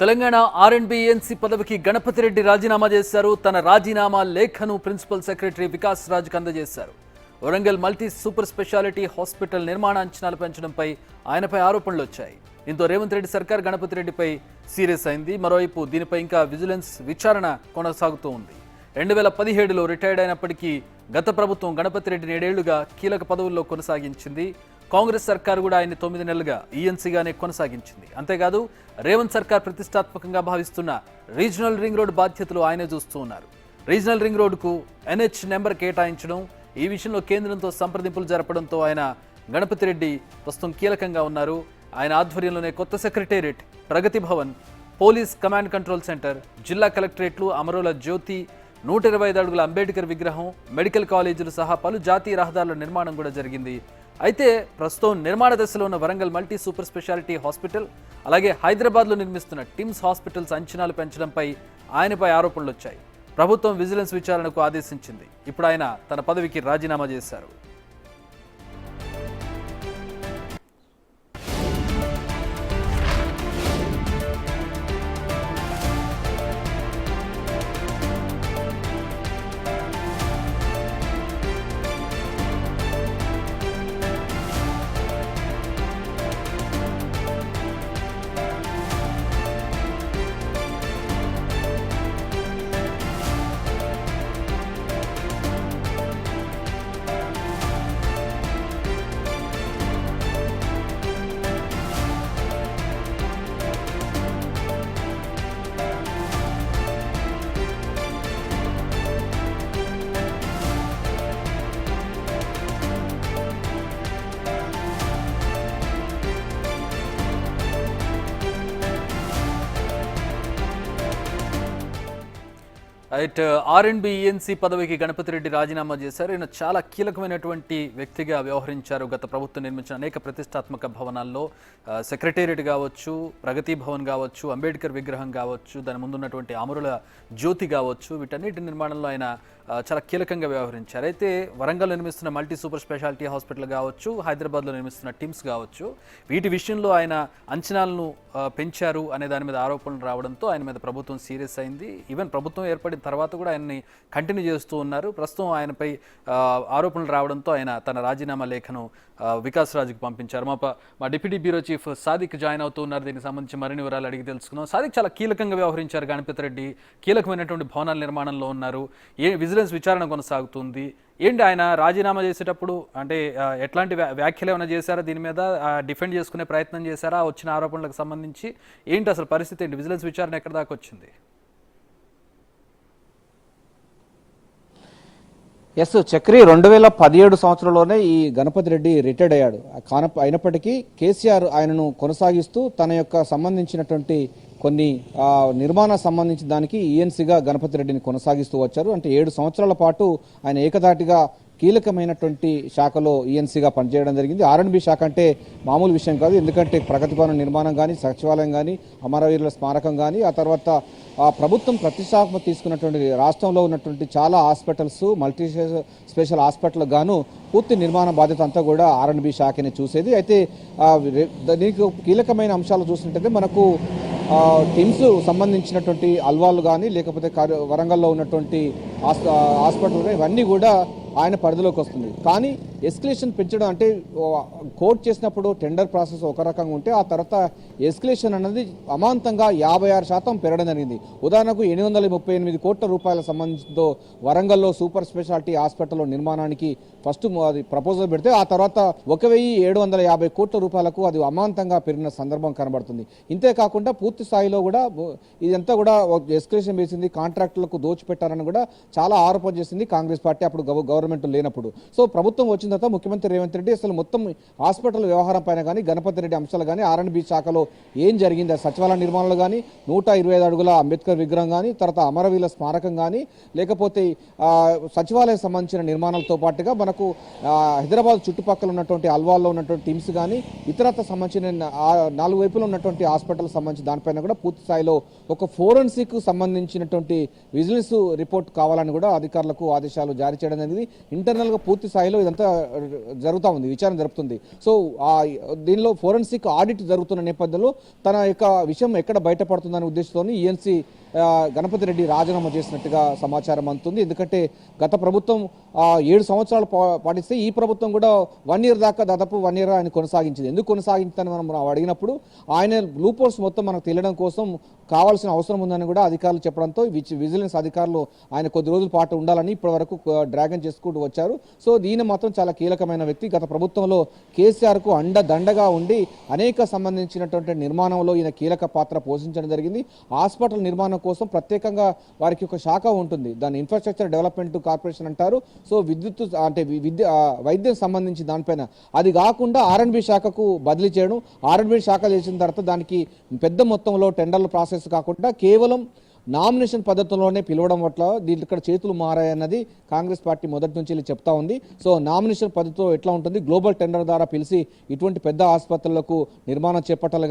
తెలంగాణ ఆర్ఎండ్బి పదవికి గణపతి రెడ్డి రాజీనామా చేశారు. తన రాజీనామా లేఖను ప్రిన్సిపల్ సెక్రటరీ వికాస్ రాజ్కు అందజేశారు. Warangal multi super speciality hospital నిర్మాణ అంచనాలు పెంచడంపై ఆయనపై ఆరోపణలు వచ్చాయి. దీంతో రేవంత్ రెడ్డి సర్కార్ గణపతి రెడ్డిపై సీరియస్ అయింది. మరోవైపు దీనిపై ఇంకా విజిలెన్స్ విచారణ కొనసాగుతూ ఉంది. 2017లో రిటైర్డ్ అయినప్పటికీ గత ప్రభుత్వం గణపతి రెడ్డిని 7 ఏళ్లుగా కీలక పదవుల్లో కొనసాగించింది. కాంగ్రెస్ సర్కార్ కూడా ఆయన్ని 9 నెలలుగా ఈఎన్సీగానే కొనసాగించింది. అంతేకాదు రేవంత్ సర్కార్ ప్రతిష్టాత్మకంగా భావిస్తున్న రీజనల్ రింగ్ రోడ్ బాధ్యతలు ఆయనే చూస్తూ ఉన్నారు. రీజనల్ రింగ్ రోడ్డుకు ఎన్హెచ్ నెంబర్ కేటాయించడం, ఈ విషయంలో కేంద్రంతో సంప్రదింపులు జరపడంతో ఆయన గణపతి రెడ్డి ప్రస్తుతం కీలకంగా ఉన్నారు. ఆయన ఆధ్వర్యంలోనే కొత్త secretariat, Pragati Bhavan, police command control centre, జిల్లా కలెక్టరేట్లు, అమరుల జ్యోతి, 125 అడుగుల అంబేద్కర్ విగ్రహం, మెడికల్ కాలేజీలు సహా పలు జాతీయ రహదారుల నిర్మాణం కూడా జరిగింది. అయితే ప్రస్తుతం నిర్మాణ దశలో ఉన్న Warangal multi super speciality hospital, అలాగే హైదరాబాద్లో నిర్మిస్తున్న టిమ్స్ హాస్పిటల్స్ అంచనాలు పెంచడంపై ఆయనపై ఆరోపణలు వచ్చాయి. ప్రభుత్వం విజిలెన్స్ విచారణకు ఆదేశించింది. ఇప్పుడు ఆయన తన పదవికి రాజీనామా చేశారు. ఆర్ఎండ్బి పదవికి గణపతి రెడ్డి రాజీనామా చేశారు. ఈయన చాలా కీలకమైనటువంటి వ్యక్తిగా వ్యవహరించారు. గత ప్రభుత్వం నిర్మించిన అనేక ప్రతిష్టాత్మక భవనాల్లో సెక్రటేరియట్ కావచ్చు, ప్రగతి భవన్ కావచ్చు, అంబేద్కర్ విగ్రహం కావచ్చు, దాని ముందున్నటువంటి అమరుల జ్యోతి కావచ్చు, వీటన్నిటి నిర్మాణంలో ఆయన చాలా కీలకంగా వ్యవహరించారు. అయితే వరంగల్ నిర్మిస్తున్న మల్టీ సూపర్ స్పెషాలిటీ హాస్పిటల్ కావచ్చు, హైదరాబాద్లో నిర్మిస్తున్న టిమ్స్ కావచ్చు, వీటి విషయంలో ఆయన అంచనాలను పెంచారు అనే దాని మీద ఆరోపణలు రావడంతో ఆయన మీద ప్రభుత్వం సీరియస్ అయింది. ఈవెన్ ప్రభుత్వం ఏర్పడిన తర్వాత కూడా ఆయన్ని కంటిన్యూ చేస్తూ ఉన్నారు. ప్రస్తుతం ఆయనపై ఆరోపణలు రావడంతో ఆయన తన రాజీనామా లేఖను వికాస్ రాజ్కి పంపించారు. మా deputy bureau chief Sadiq join అవుతూ ఉన్నారు. దీనికి సంబంధించి మరిన్ని వివరాలు అడిగి తెలుసుకుందాం. సాదిక్, చాలా కీలకంగా వ్యవహరించారు గణపతి రెడ్డి, కీలకమైనటువంటి భవనాల నిర్మాణంలో ఉన్నారు. విజిలెన్స్ విచారణ కొనసాగుతుంది. ఏంటి ఆయన రాజీనామా చేసేటప్పుడు అంటే ఎట్లాంటి వ్యాఖ్యలు ఏమైనా చేశారా, దీని మీద డిఫెండ్ చేసుకునే ప్రయత్నం చేశారా, వచ్చిన ఆరోపణలకు సంబంధించి ఏంటి అసలు పరిస్థితి ఏంటి, విజిలెన్స్ విచారణ ఎక్కడ దాకా వచ్చింది? ఎస్ చక్రి, 2017 సంవత్సరంలోనే ఈ గణపతి రెడ్డి రిటైర్డ్ అయ్యాడు. అయినప్పటికీ కేసీఆర్ ఆయనను కొనసాగిస్తూ తన యొక్క సంబంధించినటువంటి కొన్ని నిర్మాణ సంబంధించిన దానికి ఈఎన్సీగా గణపతి రెడ్డిని కొనసాగిస్తూ వచ్చారు. అంటే 7 సంవత్సరాల పాటు ఆయన ఏకధాటిగా కీలకమైనటువంటి శాఖలో ఈఎన్సీగా పనిచేయడం జరిగింది. ఆర్ఎండ్బి శాఖ అంటే మామూలు విషయం కాదు. ఎందుకంటే ప్రగతి భవన నిర్మాణం కానీ, సచివాలయం కానీ, అమరవీరుల స్మారకం కానీ, ఆ తర్వాత ప్రభుత్వం ప్రతిష్టాత్మక తీసుకున్నటువంటి రాష్ట్రంలో ఉన్నటువంటి చాలా హాస్పిటల్స్, మల్టీ స్పెషల్ హాస్పిటల్ గాను పూర్తి నిర్మాణ బాధ్యత అంతా కూడా ఆర్ఎండ్బి శాఖని చూసేది. అయితే దీనికి కీలకమైన అంశాలు చూసినట్టయితే మనకు టిమ్స్ సంబంధించినటువంటి అల్వాళ్ళు కానీ, లేకపోతే వరంగల్లో ఉన్నటువంటి హాస్పిటల్ ఇవన్నీ కూడా ఆయన పరిధిలోకి వస్తుంది. కానీ ఎస్కలేషన్ పెంచడం అంటే కోర్టు చేసినప్పుడు టెండర్ ప్రాసెస్ ఒక రకంగా ఉంటే ఆ తర్వాత ఎస్కలేషన్ అనేది అమాంతంగా 56% పెరగడం జరిగింది. ఉదాహరణకు 838 కోట్ల రూపాయల సంబంధించితో వరంగల్లో సూపర్ స్పెషాలిటీ హాస్పిటల్ నిర్మాణానికి ఫస్ట్ అది ప్రపోజల్ పెడితే ఆ తర్వాత 1750 కోట్ల రూపాయలకు అది అమాంతంగా పెరిగిన సందర్భం కనబడుతుంది. ఇంతేకాకుండా పూర్తి స్థాయిలో కూడా ఇదంతా కూడా ఎస్కలేషన్ వేసింది, కాంట్రాక్టులకు దోచిపెట్టారని కూడా చాలా ఆరోపణ చేసింది కాంగ్రెస్ పార్టీ అప్పుడు గవర్నమెంట్ లేనప్పుడు. సో ప్రభుత్వం వచ్చిన తర్వాత ముఖ్యమంత్రి రేవంత్ రెడ్డి అసలు మొత్తం హాస్పిటల్ వ్యవహారం పైన కానీ, గణపతి రెడ్డి అంశాలు కానీ, ఆర్ఎండ్బి శాఖలో ఏం జరిగింది, సచివాలయ నిర్మాణాలు కానీ, 125 అడుగుల అంబేద్కర్ విగ్రహం కానీ, తర్వాత అమరవీరుల స్మారకం కానీ, లేకపోతే సచివాలయం సంబంధించిన నిర్మాణాలతో పాటుగా మనకు హైదరాబాద్ చుట్టుపక్కల ఉన్నటువంటి అల్వాల్లో ఉన్నటువంటి టీమ్స్ కానీ, ఇతరత్ర సంబంధించిన 4 వైపులో ఉన్నటువంటి హాస్పిటల్ సంబంధించిన దానిపైన కూడా పూర్తి స్థాయిలో ఒక ఫోరెన్సిక్ సంబంధించినటువంటి విజిలెన్స్ రిపోర్ట్ కావాలని కూడా అధికారులకు ఆదేశాలు జారీ చేయడం జరిగింది. ఇంటర్నల్గా పూర్తి స్థాయిలో ఇదంతా జరుగుతూ ఉంది, విచారణ జరుపుతుంది. సో దీనిలో ఫోరెన్సిక్ ఆడిట్ జరుగుతున్న నేపథ్యంలో తన యొక్క విషయం ఎక్కడ బయటపడుతుందనే ఉద్దేశంతో ఈఎన్సీ గణపతి రెడ్డి రాజీనామా చేసినట్టుగా సమాచారం అందుతుంది. ఎందుకంటే గత ప్రభుత్వం 7 సంవత్సరాలు పాటిస్తే ఈ ప్రభుత్వం కూడా 1 ఇయర్ దాకా దాదాపు 1 ఇయర్ ఆయన కొనసాగించింది. ఎందుకు కొనసాగించిందని మనం అడిగినప్పుడు ఆయన లూపోల్స్ మొత్తం మనకు తెలియడం కోసం కావాల్సిన అవసరం ఉందని కూడా అధికారులు చెప్పడంతో విజిలెన్స్ అధికారులు ఆయన కొద్ది రోజుల పాటు ఉండాలని ఇప్పటి వరకు డ్రాగన్ చేసుకుంటూ వచ్చారు. సో దీని మాత్రం చాలా కీలకమైన వ్యక్తి. గత ప్రభుత్వంలో కేసీఆర్కు అండదండగా ఉండి అనేక సంబంధించినటువంటి నిర్మాణంలో ఈయన కీలక పాత్ర పోషించడం జరిగింది. హాస్పిటల్ నిర్మాణం కోసం ప్రత్యేకంగా వారికి ఒక శాఖ ఉంటుంది, దాన్ని ఇన్ఫ్రాస్ట్రక్చర్ డెవలప్మెంట్ కార్పొరేషన్ అంటారు. సో వైద్యం సంబంధించి దానిపైన అది కాకుండా R&B శాఖకు బదిలీ చేయడం, R&B శాఖ చేసిన తర్వాత దానికి పెద్ద మొత్తంలో టెండర్ల ప్రాసెస్ కాకుండా కేవలం నామినేషన్ పద్ధతిలోనే పిలవడం వల్ల దీంట్లో ఇక్కడ చేతులు మారాయన్నది కాంగ్రెస్ పార్టీ మొదటి నుంచి చెప్తా ఉంది. సో నామినేషన్ పద్ధతిలో ఎట్లా ఉంటుంది, గ్లోబల్ టెండర్ ద్వారా పిలిచి ఇటువంటి పెద్ద ఆసుపత్రులకు నిర్మాణం చేపట్టాలి.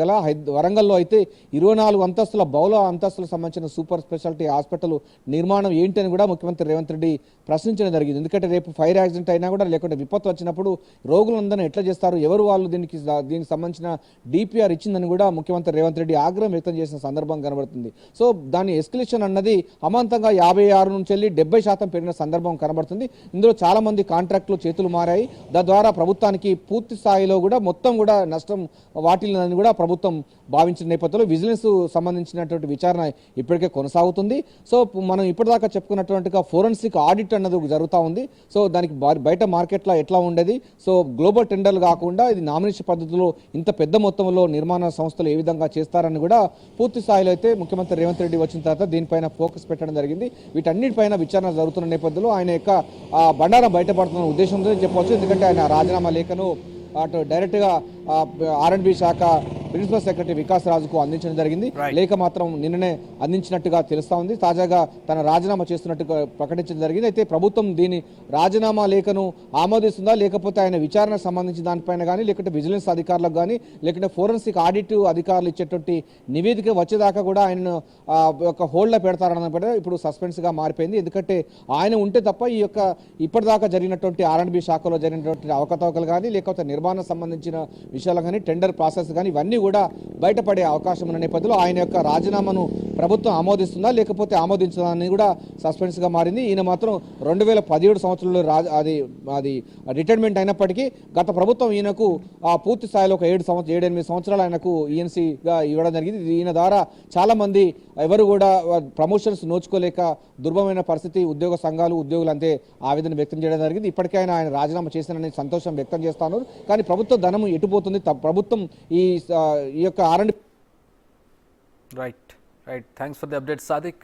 వరంగల్లో అయితే 24 అంతస్తుల బహుళ అంతస్తులకు సంబంధించిన సూపర్ స్పెషాలిటీ హాస్పిటల్ నిర్మాణం ఏంటి అని కూడా ముఖ్యమంత్రి రేవంత్ రెడ్డి ప్రశ్నించడం జరిగింది. ఎందుకంటే రేపు ఫైర్ యాక్సిడెంట్ అయినా కూడా లేకుంటే విపత్తు వచ్చినప్పుడు రోగులందరినీ ఎట్లా చేస్తారు, ఎవరు వాళ్ళు దీనికి సంబంధించిన DPR ఇచ్చిందని కూడా ముఖ్యమంత్రి రేవంత్ రెడ్డి ఆగ్రహం వ్యక్తం చేసిన సందర్భం కనబడుతుంది. సో దాని ఎస్కలేషన్ అన్నది అమాంతంగా 56 నుంచి వెళ్ళి 70% పెరిగిన సందర్భం కనబడుతుంది. ఇందులో చాలా మంది కాంట్రాక్టులు చేతులు మారాయి. తద్వారా ప్రభుత్వానికి పూర్తి స్థాయిలో కూడా మొత్తం కూడా నష్టం వాటిల్లని కూడా ప్రభుత్వం భావించిన నేపథ్యంలో విజిలెన్స్ సంబంధించినటువంటి విచారణ ఇప్పటికే కొనసాగుతుంది. సో మనం ఇప్పటిదాకా చెప్పుకున్నటువంటిగా ఫోరెన్సిక్ ఆడిట్ అన్నది జరుగుతూ ఉంది. సో దానికి బయట మార్కెట్లో ఎట్లా ఉండేది, సో గ్లోబల్ టెండర్లు కాకుండా ఇది నామినేషన్ పద్ధతిలో ఇంత పెద్ద మొత్తంలో నిర్మాణ సంస్థలు ఏ విధంగా చేస్తారని కూడా పూర్తి స్థాయిలో అయితే ముఖ్యమంత్రి రేవంత్ రెడ్డి వచ్చిన తర్వాత దీనిపైన ఫోకస్ పెట్టడం జరిగింది. వీటన్నిటిపైన విచారణ జరుగుతున్న నేపథ్యంలో ఆయన యొక్క బండారం బయటపడుతున్న ఉద్దేశంతో చెప్పవచ్చు. ఎందుకంటే ఆయన రాజీనామా లేఖను అటు డైరెక్ట్గా R&B శాఖ ప్రిన్సిపల్ సెక్రటరీ వికాస్ రాజుకు అందించడం జరిగింది. లేఖ మాత్రం నిన్ననే అందించినట్టుగా తెలుస్తా ఉంది. తాజాగా తన రాజీనామా చేస్తున్నట్టుగా ప్రకటించడం జరిగింది. అయితే ప్రభుత్వం దీని రాజీనామా లేఖను ఆమోదిస్తుందా, లేకపోతే ఆయన విచారణ సంబంధించిన దానిపైన కానీ, లేకుంటే విజిలెన్స్ అధికారులకు కానీ, లేకుంటే ఫోరెన్సిక్ ఆడిట్ అధికారులు ఇచ్చేటువంటి నివేదిక వచ్చేదాకా కూడా ఆయనను ఒక హోల్డ్లో పెడతారన్న ఇప్పుడు సస్పెన్స్గా మారిపోయింది. ఎందుకంటే ఆయన ఉంటే తప్ప ఈ యొక్క ఇప్పటిదాకా జరిగినటువంటి R&B శాఖలో జరిగినటువంటి అవకతవకలు కానీ, లేకపోతే నిర్మాణం సంబంధించిన విషయాలు కానీ, టెండర్ ప్రాసెస్ కానీ ఇవన్నీ కూడా బయటపడే అవకాశం ఉన్న నేపథ్యంలో ఆయన యొక్క రాజీనామాను ప్రభుత్వం ఆమోదిస్తుందా లేకపోతే ఆమోదించదా అని కూడా సస్పెన్స్ గా మారింది. ఈయన మాత్రం 2017 సంవత్సరంలో అది రిటైర్మెంట్ అయినప్పటికీ గత ప్రభుత్వం ఈయనకు పూర్తి స్థాయిలో ఒక 7-8 సంవత్సరాలు ఆయనకు ఈఎన్సీగా ఇవ్వడం జరిగింది. ఈయన ద్వారా చాలా మంది ఎవరు కూడా ప్రమోషన్స్ నోచుకోలేక దుర్భరమైన పరిస్థితి ఉద్యోగ సంఘాలు ఉద్యోగులు అంతే ఆవేదన వ్యక్తం చేయడం జరిగింది. ఇప్పటికైనా ఆయన రాజీనామా చేశానని సంతోషం వ్యక్తం చేస్తాను. కానీ ప్రభుత్వ ధనం ఎటుపోతుంది, ప్రభుత్వం ఈ యొక్క R&B right thanks for the update Sadiq.